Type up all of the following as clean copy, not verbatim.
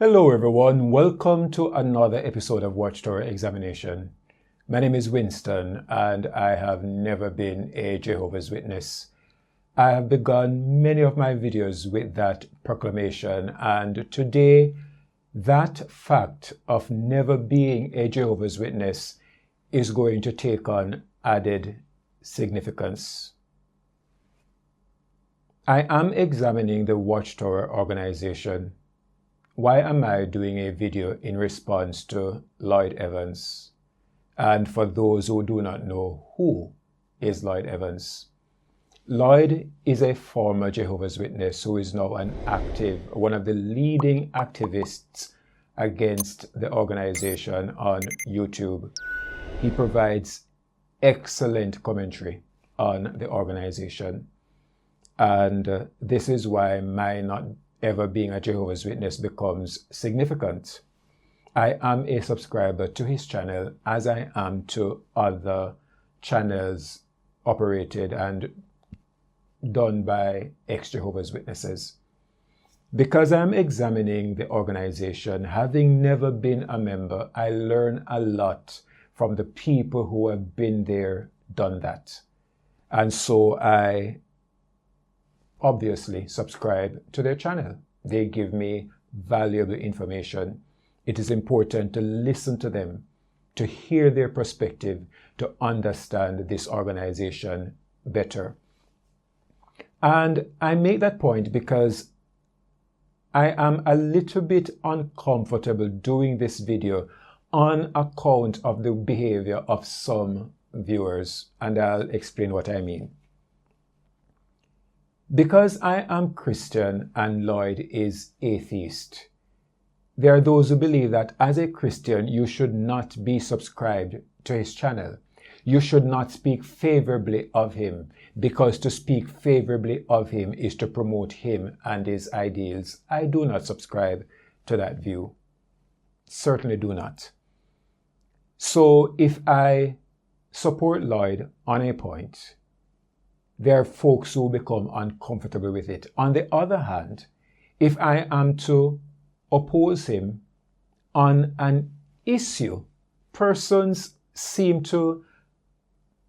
Hello everyone, welcome to another episode of Watchtower Examination. My name is Winston and I have never been a Jehovah's Witness. I have begun many of my videos with that proclamation, and today that fact of never being a Jehovah's Witness is going to take on added significance. I am examining the Watchtower organization. Why am I doing a video in response to Lloyd Evans? And for those who do not know, who is Lloyd Evans? Lloyd is a former Jehovah's Witness who is now one of the leading activists against the organization on YouTube. He provides excellent commentary on the organization. And this is why my not ever being a Jehovah's Witness becomes significant. I am a subscriber to his channel, as I am to other channels operated and done by ex-Jehovah's Witnesses. Because I'm examining the organization, having never been a member, I learn a lot from the people who have been there, done that. And so I obviously subscribe to their channel. They give me valuable information. It is important to listen to them, to hear their perspective, to understand this organization better. And I make that point because I am a little bit uncomfortable doing this video on account of the behavior of some viewers, and I'll explain what I mean. Because I am Christian and Lloyd is atheist, there are those who believe that as a Christian you should not be subscribed to his channel. You should not speak favorably of him, because to speak favorably of him is to promote him and his ideals. I do not subscribe to that view. Certainly do not. So if I support Lloyd on a point, there are folks who become uncomfortable with it. On the other hand, if I am to oppose him on an issue, persons seem to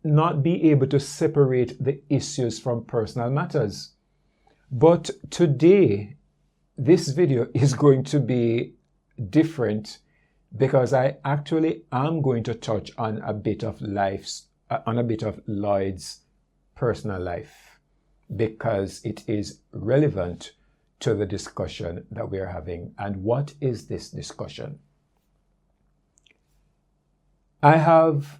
not be able to separate the issues from personal matters. But today, this video is going to be different because I actually am going to touch on a bit of Lloyd's personal life, because it is relevant to the discussion that we are having. And what is this discussion? I have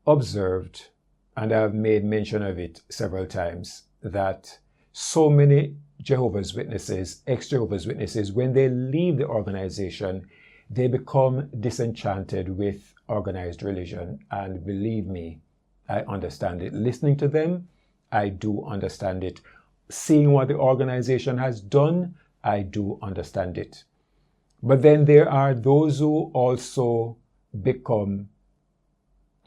observed, and I have made mention of it several times, that so many Jehovah's Witnesses, ex-Jehovah's Witnesses, when they leave the organization, they become disenchanted with organized religion. And believe me, I understand it. Listening to them, I do understand it. Seeing what the organization has done, I do understand it. But then there are those who also become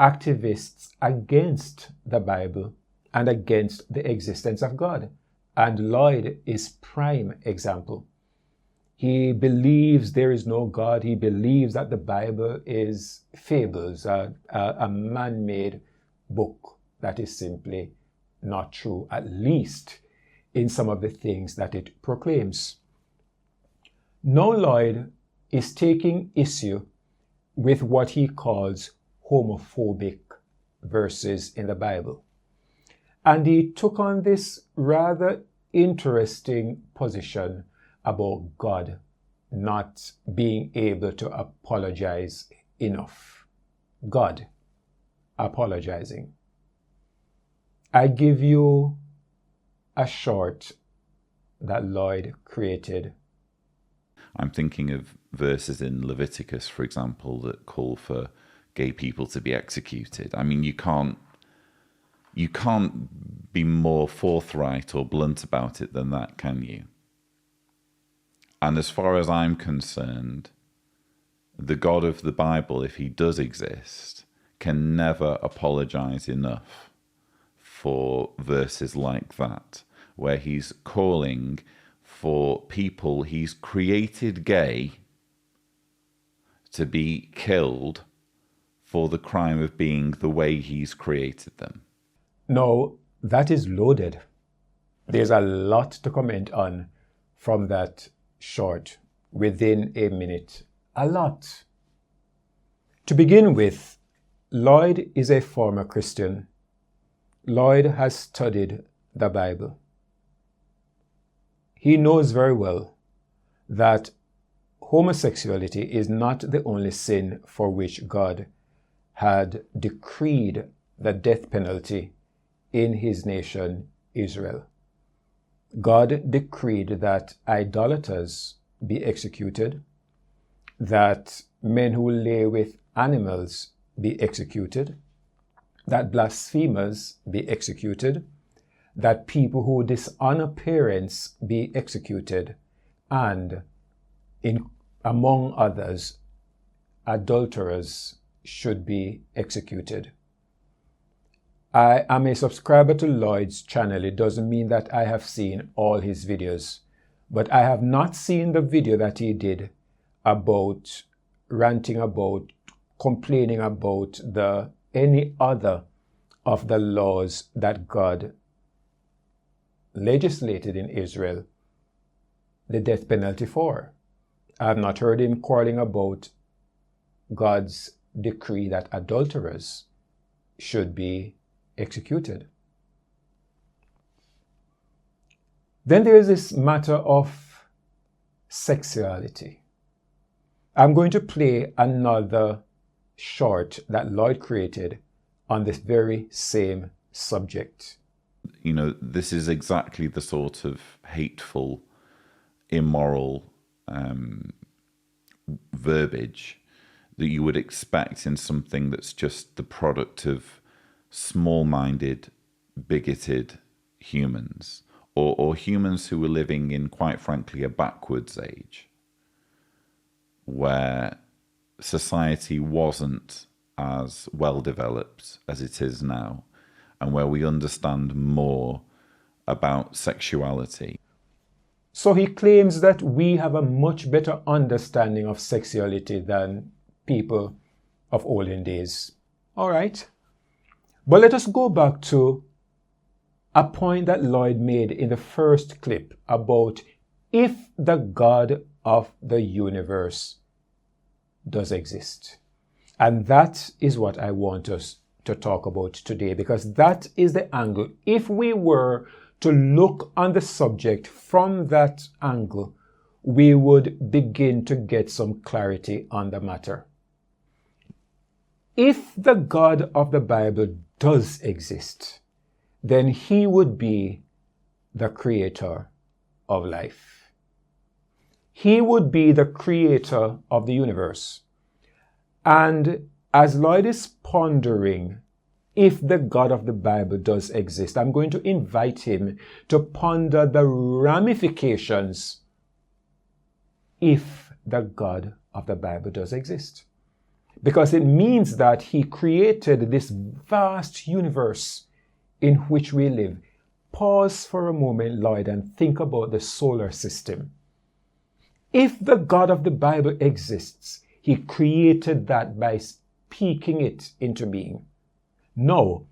activists against the Bible and against the existence of God. And Lloyd is prime example. He believes there is no God. He believes that the Bible is fables, a man-made book that is simply not true, at least in some of the things that it proclaims. Now Lloyd is taking issue with what he calls homophobic verses in the Bible. And he took on this rather interesting position about God not being able to apologize enough. God apologizing. I give you a short that Lloyd created. I'm thinking of verses in Leviticus, for example, that call for gay people to be executed. I mean, you can't be more forthright or blunt about it than that, can you? And as far as I'm concerned, the God of the Bible, if he does exist, can never apologize enough for verses like that, where he's calling for people he's created gay to be killed for the crime of being the way he's created them? No, that is loaded. There's a lot to comment on from that short within a minute. A lot. To begin with, Lloyd is a former Christian. Lloyd has studied the Bible. He knows very well that homosexuality is not the only sin for which God had decreed the death penalty in his nation, Israel. God decreed that idolaters be executed, that men who lay with animals be executed, that blasphemers be executed, that people who dishonor parents be executed, and among others, adulterers should be executed. I am a subscriber to Lloyd's channel. It doesn't mean that I have seen all his videos, but I have not seen the video that he did about ranting about, complaining about any other of the laws that God legislated in Israel the death penalty for. I have not heard him quarreling about God's decree that adulterers should be executed. Then there is this matter of sexuality. I'm going to play another short that Lloyd created on this very same subject. You know, this is exactly the sort of hateful, immoral verbiage that you would expect in something that's just the product of small-minded, bigoted humans, or humans who were living in, quite frankly, a backwards age, where society wasn't as well developed as it is now, and where we understand more about sexuality. So he claims that we have a much better understanding of sexuality than people of olden days. All right. But let us go back to a point that Lloyd made in the first clip about if the God of the universe does exist. And that is what I want us to talk about today, because that is the angle. If we were to look on the subject from that angle, we would begin to get some clarity on the matter. If the God of the Bible does exist, then he would be the creator of life. He would be the creator of the universe. And as Lloyd is pondering if the God of the Bible does exist, I'm going to invite him to ponder the ramifications if the God of the Bible does exist. Because it means that he created this vast universe in which we live. Pause for a moment, Lloyd, and think about the solar system. If the God of the Bible exists, he created that by speaking it into being. Now,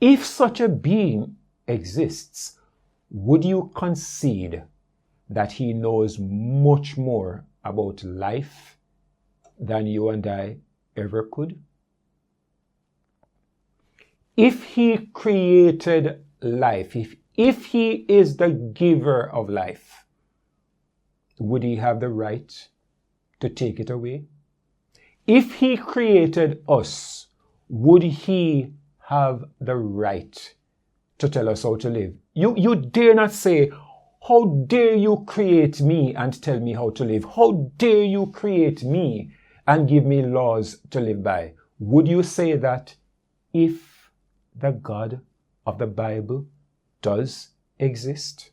if such a being exists, would you concede that he knows much more about life than you and I ever could? If he created life, if he is the giver of life, would he have the right to take it away? If he created us, would he have the right to tell us how to live? You dare not say, how dare you create me and tell me how to live? How dare you create me and give me laws to live by? Would you say that if the God of the Bible does exist?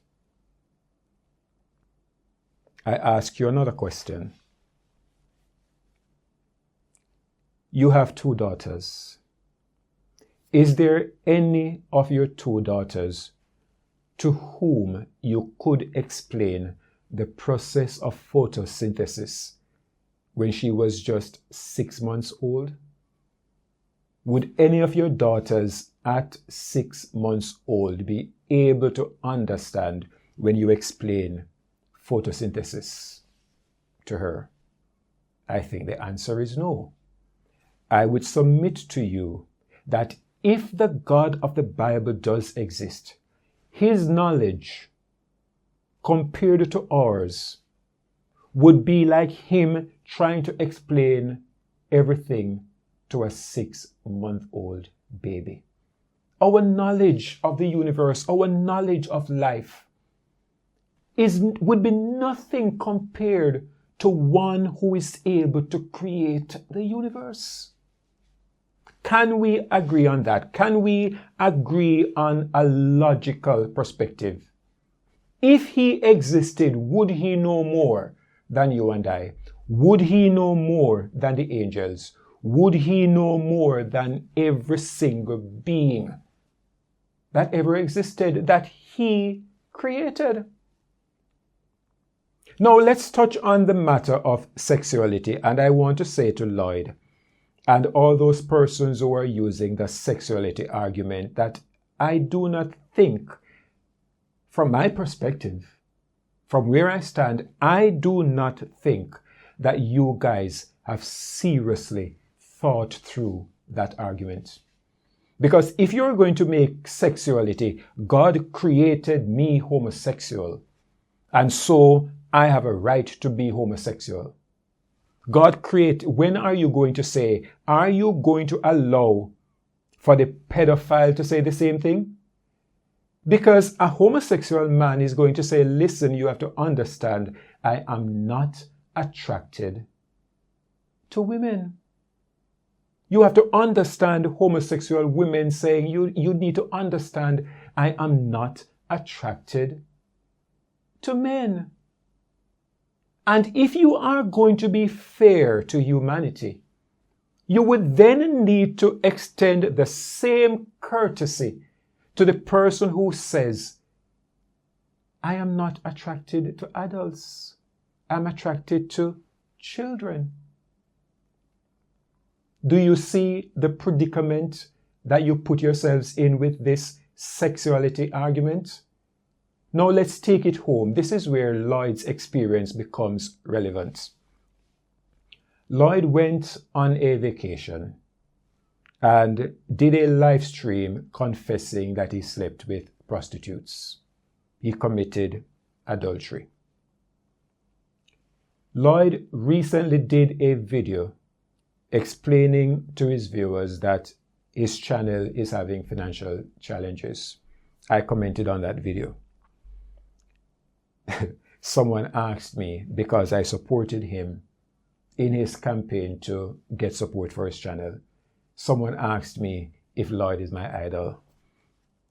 I ask you another question. You have 2 daughters. Is there any of your 2 daughters to whom you could explain the process of photosynthesis when she was just 6 months old? Would any of your daughters at 6 months old be able to understand when you explain photosynthesis to her? I think the answer is no. I would submit to you that if the God of the Bible does exist, his knowledge compared to ours would be like him trying to explain everything to a 6-month-old baby. Our knowledge of the universe, our knowledge of life would be nothing compared to one who is able to create the universe. Can we agree on that? Can we agree on a logical perspective? If he existed, would he know more than you and I? Would he know more than the angels? Would he know more than every single being that ever existed, that he created? Now let's touch on the matter of sexuality, and I want to say to Lloyd and all those persons who are using the sexuality argument that I do not think, from my perspective, from where I stand, I do not think that you guys have seriously thought through that argument. Because if you're going to make sexuality, God created me homosexual, and so I have a right to be homosexual. When are you going to say, are you going to allow for the pedophile to say the same thing? Because a homosexual man is going to say, listen, you have to understand, I am not attracted to women. You have to understand homosexual women saying, you need to understand, I am not attracted to men. And if you are going to be fair to humanity, you would then need to extend the same courtesy to the person who says, I am not attracted to adults. I'm attracted to children. Do you see the predicament that you put yourselves in with this sexuality argument? Now let's take it home. This is where Lloyd's experience becomes relevant. Lloyd went on a vacation and did a live stream confessing that he slept with prostitutes. He committed adultery. Lloyd recently did a video explaining to his viewers that his channel is having financial challenges. I commented on that video. Someone asked me, because I supported him in his campaign to get support for his channel, someone asked me if Lloyd is my idol.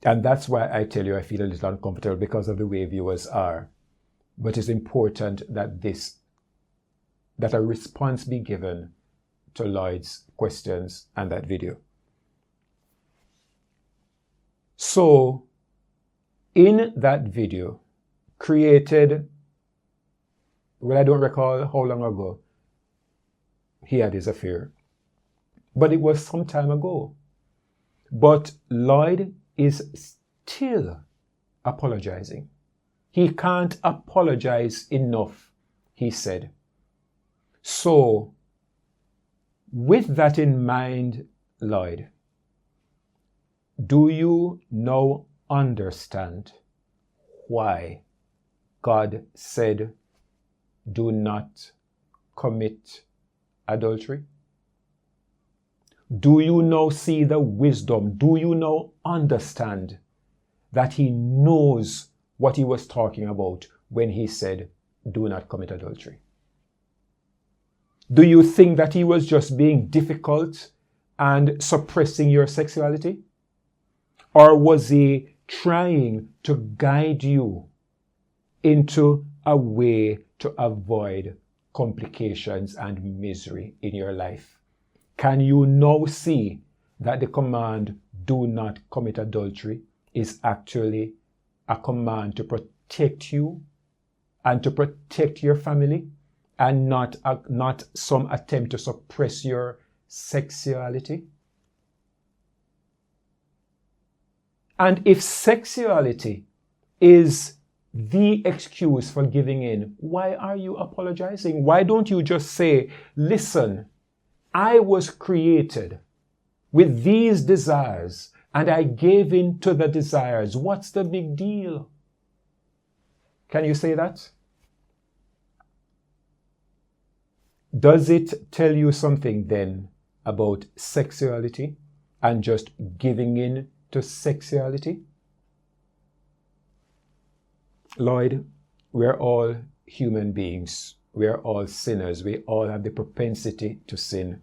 And that's why I tell you I feel a little uncomfortable, because of the way viewers are. But it's important that a response be given to Lloyd's questions and that video. So, in that video, created, well, I don't recall how long ago he had his affair, but it was some time ago. But Lloyd is still apologizing. He can't apologize enough, he said. So, with that in mind, Lloyd, do you now understand why God said, do not commit adultery? Do you now see the wisdom? Do you now understand that he knows what he was talking about when he said, do not commit adultery? Do you think that he was just being difficult and suppressing your sexuality? Or was he trying to guide you into a way to avoid complications and misery in your life? Can you now see that the command, do not commit adultery, is actually a command to protect you and to protect your family, and not some attempt to suppress your sexuality? And if sexuality is the excuse for giving in, why are you apologizing? Why don't you just say, listen, I was created with these desires and I gave in to the desires. What's the big deal? Can you say that? Does it tell you something then about sexuality and just giving in to sexuality? Lloyd, we're all human beings. We're all sinners. We all have the propensity to sin.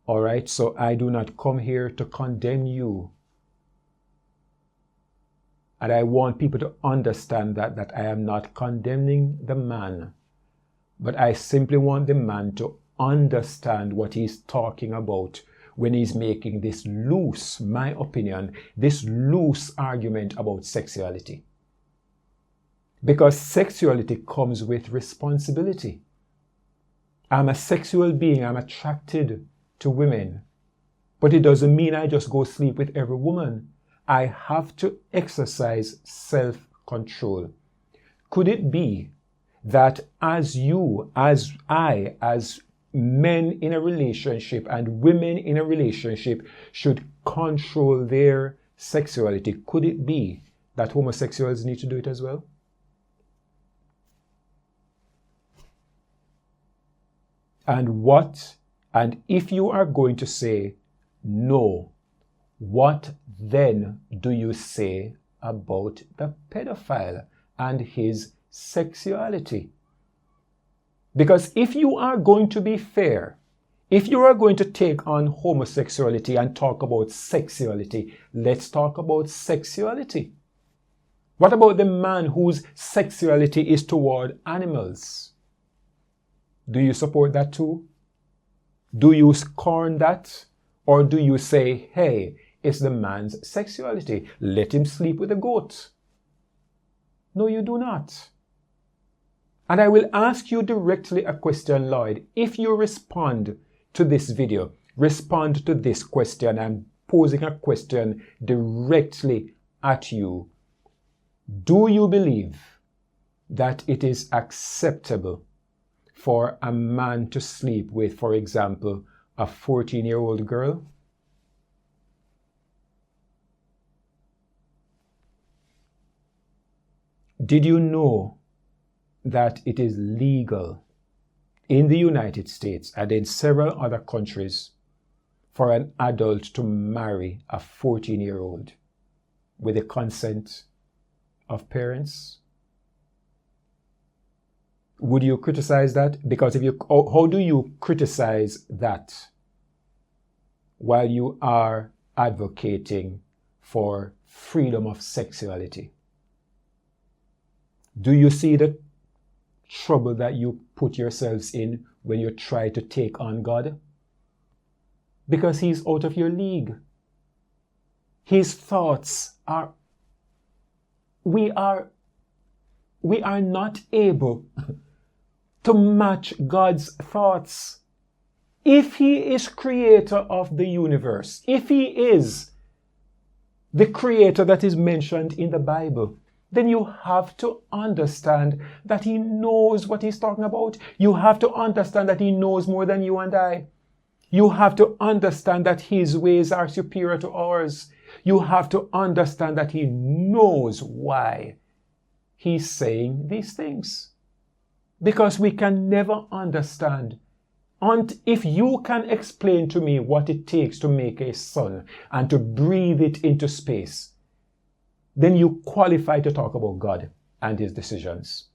All right, so I do not come here to condemn you. And I want people to understand that I am not condemning the man, but I simply want the man to understand what he's talking about when he's making this loose, my opinion, this loose argument about sexuality. Because sexuality comes with responsibility. I'm a sexual being, I'm attracted to women, but it doesn't mean I just go sleep with every woman. I have to exercise self-control. Could it be that as men in a relationship and women in a relationship should control their sexuality, could it be that homosexuals need to do it as well? And if you are going to say no, what then do you say about the pedophile and his sexuality? Because if you are going to be fair, if you are going to take on homosexuality and talk about sexuality, let's talk about sexuality. What about the man whose sexuality is toward animals? Do you support that too? Do you scorn that? Or do you say, hey, it's the man's sexuality, let him sleep with a goat? No, you do not. And I will ask you directly a question, Lloyd. If you respond to this video, respond to this question. I'm posing a question directly at you. Do you believe that it is acceptable for a man to sleep with, for example, a 14-year-old girl? Did you know that it is legal in the United States and in several other countries for an adult to marry a 14-year-old with the consent of parents? Would you criticize that? Because how do you criticize that while you are advocating for freedom of sexuality? Do you see the trouble that you put yourselves in when you try to take on God? Because he's out of your league. His thoughts are, we are not able to match God's thoughts. If he is creator of the universe, if he is the creator that is mentioned in the Bible, then you have to understand that he knows what he's talking about. You have to understand that he knows more than you and I. You have to understand that his ways are superior to ours. You have to understand that he knows why he's saying these things. Because we can never understand. And if you can explain to me what it takes to make a sun and to breathe it into space, then you qualify to talk about God and his decisions.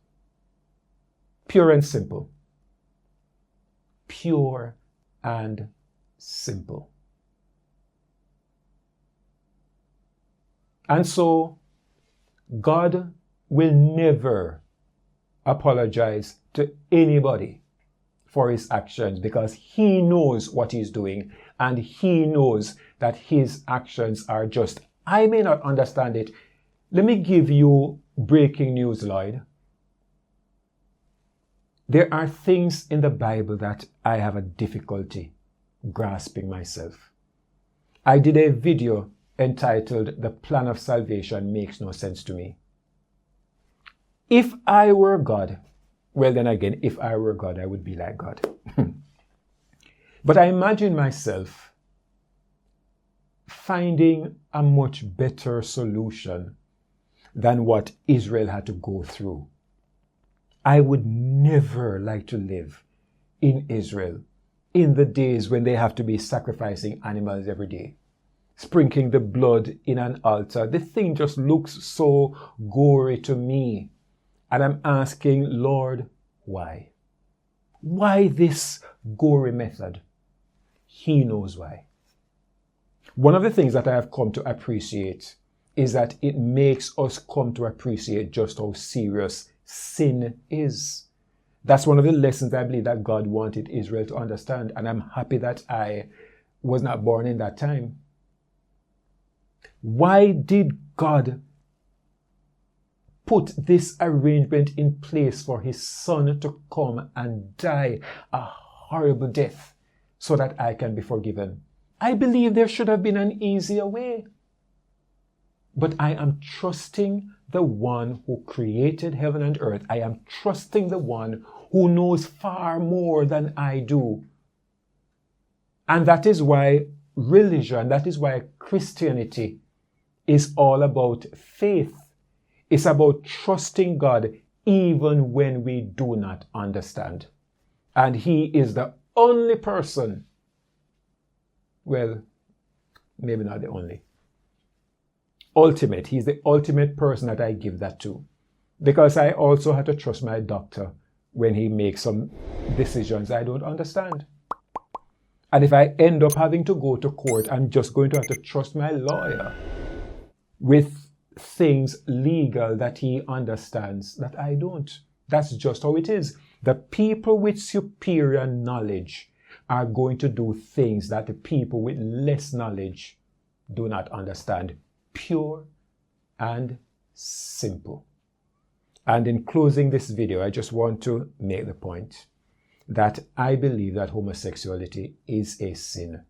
Pure and simple. Pure and simple. And so, God will never apologize to anybody for his actions because he knows what he's doing and he knows that his actions are just. I may not understand it. Let me give you breaking news, Lloyd. There are things in the Bible that I have a difficulty grasping myself. I did a video entitled "The Plan of Salvation Makes No Sense to Me." If I were God, well then again, if I were God, I would be like God. But I imagine myself finding a much better solution than what Israel had to go through. I would never like to live in Israel in the days when they have to be sacrificing animals every day, sprinkling the blood in an altar. The thing just looks so gory to me. And I'm asking, Lord, why? Why this gory method? He knows why. One of the things that I have come to appreciate is that it makes us come to appreciate just how serious sin is. That's one of the lessons I believe that God wanted Israel to understand, and I'm happy that I was not born in that time. Why did God put this arrangement in place for his son to come and die a horrible death so that I can be forgiven? I believe there should have been an easier way. But I am trusting the one who created heaven and earth. I am trusting the one who knows far more than I do. And that is why religion, that is why Christianity is all about faith. It's about trusting God even when we do not understand. And he is the only person, well, maybe not the only, ultimate. He's the ultimate person that I give that to. Because I also have to trust my doctor when he makes some decisions I don't understand. And if I end up having to go to court, I'm just going to have to trust my lawyer with things legal that he understands that I don't. That's just how it is. The people with superior knowledge are going to do things that the people with less knowledge do not understand. Pure and simple. And in closing this video, I just want to make the point that I believe that homosexuality is a sin.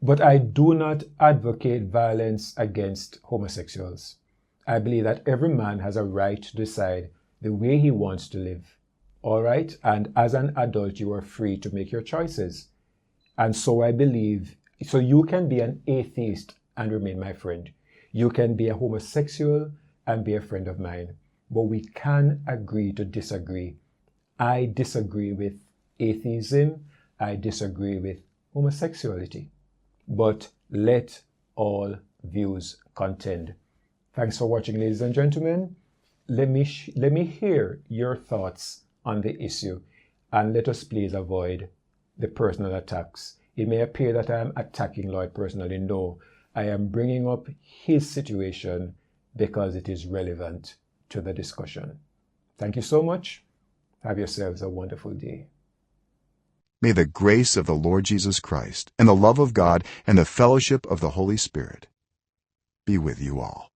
But I do not advocate violence against homosexuals. I believe that every man has a right to decide the way he wants to live. All right? And as an adult, you are free to make your choices. And so I believe, so you can be an atheist and remain my friend. You can be a homosexual and be a friend of mine. But we can agree to disagree. I disagree with atheism. I disagree with homosexuality. But let all views contend. Thanks for watching, ladies and gentlemen. Let me hear your thoughts on the issue, and let us please avoid the personal attacks. It may appear that I am attacking Lloyd personally. No, I am bringing up his situation because it is relevant to the discussion. Thank you so much. Have yourselves a wonderful day. May the grace of the Lord Jesus Christ and the love of God and the fellowship of the Holy Spirit be with you all.